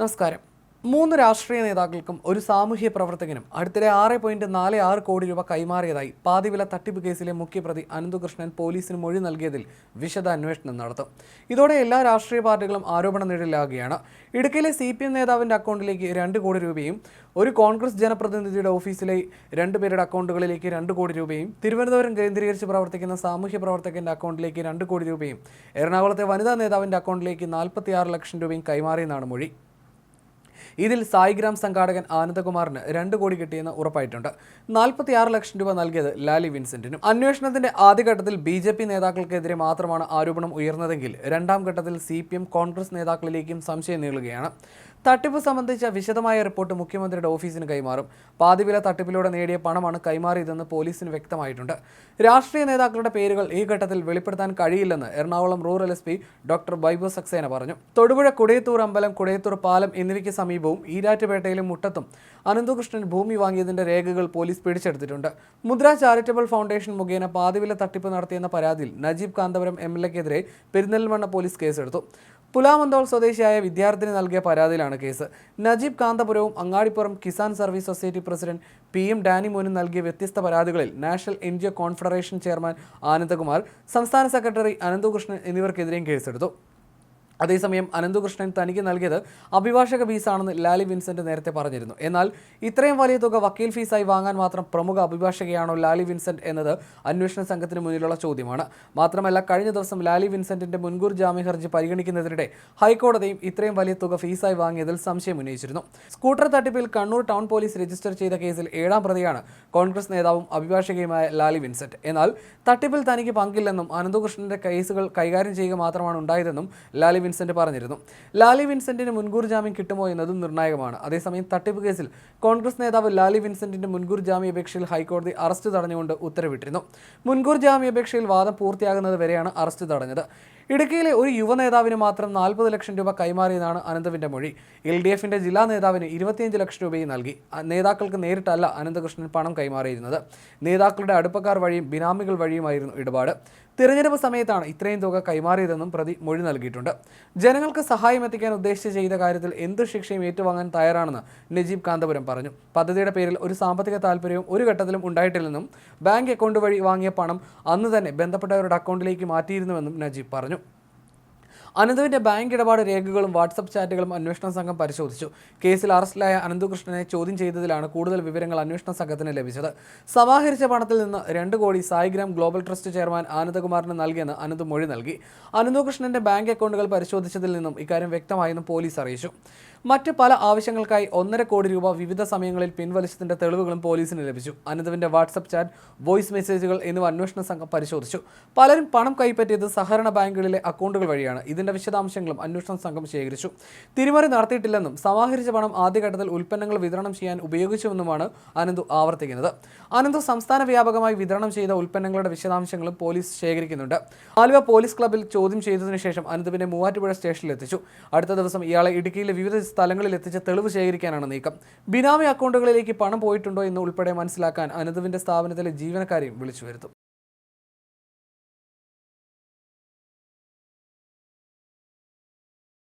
നമസ്കാരം. 3 രാഷ്ട്രീയ നേതാക്കൾക്കും ഒരു സാമൂഹ്യ പ്രവർത്തകനും അടുത്തിടെ 6.46 കോടി രൂപ കൈമാറിയതായി പാതിവില തട്ടിപ്പ് കേസിലെ മുഖ്യപ്രതി അനന്തകൃഷ്ണൻ പോലീസിന് മൊഴി നൽകിയതിൽ വിശദ അന്വേഷണം നടത്തും. ഇതോടെ എല്ലാ രാഷ്ട്രീയ പാർട്ടികളും ആരോപണ നിഴലിലാകുകയാണ്. ഇടുക്കിയിലെ CPM നേതാവിന്റെ അക്കൗണ്ടിലേക്ക് 2 കോടി രൂപയും ഒരു കോൺഗ്രസ് ജനപ്രതിനിധിയുടെ ഓഫീസിലെ 2 പേരുടെ അക്കൗണ്ടുകളിലേക്ക് 2 കോടി രൂപയും തിരുവനന്തപുരം കേന്ദ്രീകരിച്ച് പ്രവർത്തിക്കുന്ന സാമൂഹ്യ പ്രവർത്തകന്റെ അക്കൗണ്ടിലേക്ക് 2 കോടി രൂപയും എറണാകുളത്തെ വനിതാ നേതാവിന്റെ അക്കൗണ്ടിലേക്ക് 46 ലക്ഷം രൂപയും കൈമാറിയെന്നാണ് മൊഴി. ഇതിൽ സായിഗ്രാം സംഘാടകൻ ആനന്ദകുമാറിന് 2 കോടി കിട്ടിയെന്ന് ഉറപ്പായിട്ടുണ്ട്. 46 ലക്ഷം രൂപ നൽകിയത് ലാലി വിൻസെന്റിനും. അന്വേഷണത്തിന്റെ ആദ്യഘട്ടത്തിൽ BJP നേതാക്കൾക്കെതിരെ മാത്രമാണ് ആരോപണം ഉയർന്നതെങ്കിൽ രണ്ടാം ഘട്ടത്തിൽ CPM കോൺഗ്രസ് നേതാക്കളിലേക്കും സംശയം നീളുകയാണ്. തട്ടിപ്പ് സംബന്ധിച്ച വിശദമായ റിപ്പോർട്ട് മുഖ്യമന്ത്രിയുടെ ഓഫീസിന് കൈമാറും. പാതിവില തട്ടിപ്പിലൂടെ നേടിയ പണമാണ് കൈമാറിയതെന്ന് പോലീസിന് വ്യക്തമായിട്ടുണ്ട്. രാഷ്ട്രീയ നേതാക്കളുടെ പേരുകൾ ഈ ഘട്ടത്തിൽ വെളിപ്പെടുത്താൻ കഴിയില്ലെന്ന് Ernakulam rural SP doctor Vaibhav Saxena പറഞ്ഞു. തൊടുപുഴ കുടയത്തൂർ അമ്പലം, കുടയത്തൂർ പാലം എന്നിവയ്ക്ക് സമീപവും ഈരാറ്റുപേട്ടയിലും മുട്ടത്തും അനന്തകൃഷ്ണൻ ഭൂമി വാങ്ങിയതിന്റെ രേഖകൾ പോലീസ് പിടിച്ചെടുത്തിട്ടുണ്ട്. മുദ്ര ചാരിറ്റബിൾ ഫൗണ്ടേഷൻ മുഖേന പാതിവില തട്ടിപ്പ് നടത്തിയെന്ന പരാതിയിൽ നജീബ് കാന്തപുരം MLA-ക്കെതിരെ പെരിന്തൽമണ്ണ പോലീസ് കേസെടുത്തു. പുലാമന്തോൾ സ്വദേശിയായ വിദ്യാർത്ഥിനി നൽകിയ പരാതിയിലാണ് കേസ്. നജീബ് കാന്തപുരവും Angadipuram Kisan service society president PM ഡാനി മോനും നൽകിയ വ്യത്യസ്ത പരാതികളിൽ national NGO confederation chairman Anandakumar, സംസ്ഥാന സെക്രട്ടറി അനന്തകൃഷ്ണൻ എന്നിവർക്കെതിരെയും കേസെടുത്തു. അതേസമയം അനന്തകൃഷ്ണൻ തനിക്ക് നൽകിയത് അഭിഭാഷക ഫീസാണെന്ന് ലാലി വിൻസെന്റ് നേരത്തെ പറഞ്ഞിരുന്നു. എന്നാൽ ഇത്രയും വലിയ തുക വക്കീൽ ഫീസായി വാങ്ങാൻ മാത്രം പ്രമുഖ അഭിഭാഷകയാണോ ലാലി വിൻസെന്റ് എന്നത് അന്വേഷണ സംഘത്തിന് മുന്നിലുള്ള ചോദ്യമാണ്. മാത്രമല്ല, കഴിഞ്ഞ ദിവസം ലാലി വിൻസെന്റിന്റെ മുൻകൂർ ജാമ്യ ഹർജി പരിഗണിക്കുന്നതിനിടെ ഹൈക്കോടതിയും ഇത്രയും വലിയ തുക ഫീസായി വാങ്ങിയതിൽ സംശയം ഉന്നയിച്ചിരുന്നു. സ്കൂട്ടർ തട്ടിപ്പിൽ കണ്ണൂർ ടൗൺ പോലീസ് രജിസ്റ്റർ ചെയ്ത കേസിൽ 7ാം പ്രതിയാണ് കോൺഗ്രസ് നേതാവും അഭിഭാഷകയുമായ ലാലി വിൻസെന്റ്. എന്നാൽ തട്ടിപ്പിൽ തനിക്ക് പങ്കില്ലെന്നും അനന്തകൃഷ്ണന്റെ കേസുകൾ കൈകാര്യം ചെയ്യുക മാത്രമാണ് ഉണ്ടായതെന്നും ലാലി വിൻസെന്റ് പറഞ്ഞിരുന്നു. ലാലി വിൻസെന്റിന് മുൻകൂർ ജാമ്യം കിട്ടുമോ എന്നതും നിർണായകമാണ്. അതേസമയം തട്ടിപ്പ് കേസിൽ കോൺഗ്രസ് നേതാവ് ലാലി വിൻസെന്റിന്റെ മുൻകൂർ ജാമ്യാപേക്ഷയിൽ ഹൈക്കോടതി അറസ്റ്റ് തടഞ്ഞുകൊണ്ട് ഉത്തരവിട്ടിരുന്നു. മുൻകൂർ ജാമ്യാപേക്ഷയിൽ വാദം പൂർത്തിയാകുന്നത് വരെയാണ് അറസ്റ്റ് തടഞ്ഞത്. ഇടുക്കിയിലെ ഒരു യുവ നേതാവിന് മാത്രം 40 ലക്ഷം രൂപ കൈമാറിയതാണ് അനന്തവിന്റെ മൊഴി. LDFന്റെ ജില്ലാ നേതാവിന് 25 ലക്ഷം രൂപയും നൽകി. നേതാക്കൾക്ക് നേരിട്ടല്ല അനന്തകൃഷ്ണൻ പണം കൈമാറിയിരുന്നത്. നേതാക്കളുടെ അടുപ്പക്കാർ വഴിയും ബിനാമികൾ വഴിയുമായിരുന്നു ഇടപാട്. തിരഞ്ഞെടുപ്പ് സമയത്താണ് ഇത്രയും തുക കൈമാറിയതെന്നും പ്രതി മൊഴി നൽകിയിട്ടുണ്ട്. ജനങ്ങൾക്ക് സഹായം എത്തിക്കാൻ ഉദ്ദേശിച്ച് ചെയ്ത കാര്യത്തിൽ എന്ത് ശിക്ഷയും ഏറ്റുവാങ്ങാൻ തയ്യാറാണെന്ന് നജീബ് കാന്തപുരം പറഞ്ഞു. പദ്ധതിയുടെ പേരിൽ ഒരു സാമ്പത്തിക താല്പര്യവും ഒരു ഘട്ടത്തിലും ഉണ്ടായിട്ടില്ലെന്നും ബാങ്ക് അക്കൗണ്ട് വഴി വാങ്ങിയ പണം അന്ന് തന്നെ ബന്ധപ്പെട്ടവരുടെ അക്കൗണ്ടിലേക്ക് മാറ്റിയിരുന്നുവെന്നും നജീബ് പറഞ്ഞു. അനന്തുവിന്റെ ബാങ്ക് ഇടപാട് രേഖകളും വാട്സപ്പ് ചാറ്റുകളും അന്വേഷണ സംഘം പരിശോധിച്ചു. കേസിൽ അറസ്റ്റിലായ അനന്തകൃഷ്ണനെ ചോദ്യം ചെയ്തതിലാണ് കൂടുതൽ വിവരങ്ങൾ അന്വേഷണ സംഘത്തിന് ലഭിച്ചത്. സമാഹരിച്ച പണത്തിൽ നിന്ന് 2 കോടി സായിഗ്രാം ഗ്ലോബൽ ട്രസ്റ്റ് ചെയർമാൻ ആനന്ദകുമാറിന് നൽകിയെന്ന് അനന്ത് മൊഴി നൽകി. അനന്തകൃഷ്ണന്റെ ബാങ്ക് അക്കൗണ്ടുകൾ പരിശോധിച്ചതിൽ നിന്നും ഇക്കാര്യം വ്യക്തമായെന്നും പോലീസ് അറിയിച്ചു. മറ്റ് പല ആവശ്യങ്ങൾക്കായി 1.5 കോടി രൂപ വിവിധ സമയങ്ങളിൽ പിൻവലിച്ചതിന്റെ തെളിവുകളും പോലീസിന് ലഭിച്ചു. അനന്തുവിന്റെ വാട്സപ്പ് ചാറ്റ്, വോയിസ് മെസ്സേജുകൾ എന്നിവ അന്വേഷണ സംഘം പരിശോധിച്ചു. പലരും പണം കൈപ്പറ്റിയത് സഹകരണ ബാങ്കുകളിലെ അക്കൗണ്ടുകൾ വഴിയാണ്. ഇതിന്റെ വിശദാംശങ്ങളും അന്വേഷണ സംഘം ശേഖരിച്ചു. തിരിമറി നടത്തിയിട്ടില്ലെന്നും സമാഹരിച്ച പണം ആദ്യഘട്ടത്തിൽ ഉൽപ്പന്നങ്ങൾ വിതരണം ചെയ്യാൻ ഉപയോഗിച്ചുവെന്നുമാണ് അനന്തു ആവർത്തിക്കുന്നത്. അനന്തു സംസ്ഥാന വ്യാപകമായി വിതരണം ചെയ്ത ഉൽപ്പന്നങ്ങളുടെ വിശദാംശങ്ങളും പോലീസ് ശേഖരിക്കുന്നുണ്ട്. ആലുവ പോലീസ് ക്ലബ്ബിൽ ചോദ്യം ചെയ്തതിനു ശേഷം അനന്തുവിനെ മൂവാറ്റുപുഴ സ്റ്റേഷനിൽ എത്തിച്ചു. അടുത്ത ദിവസം ഇയാളെ ഇടുക്കിയിലെ വിവിധ സ്ഥലങ്ങളിൽ എത്തിച്ച് തെളിവ് ശേഖരിക്കാനാണ് നീക്കം. ബിനാമി അക്കൗണ്ടുകളിലേക്ക് പണം പോയിട്ടുണ്ടോ എന്ന് ഉൾപ്പെടെ മനസ്സിലാക്കാൻ അനന്തുവിന്റെ സ്ഥാപനത്തിലെ ജീവനക്കാരെയും വിളിച്ചു വരുത്തും.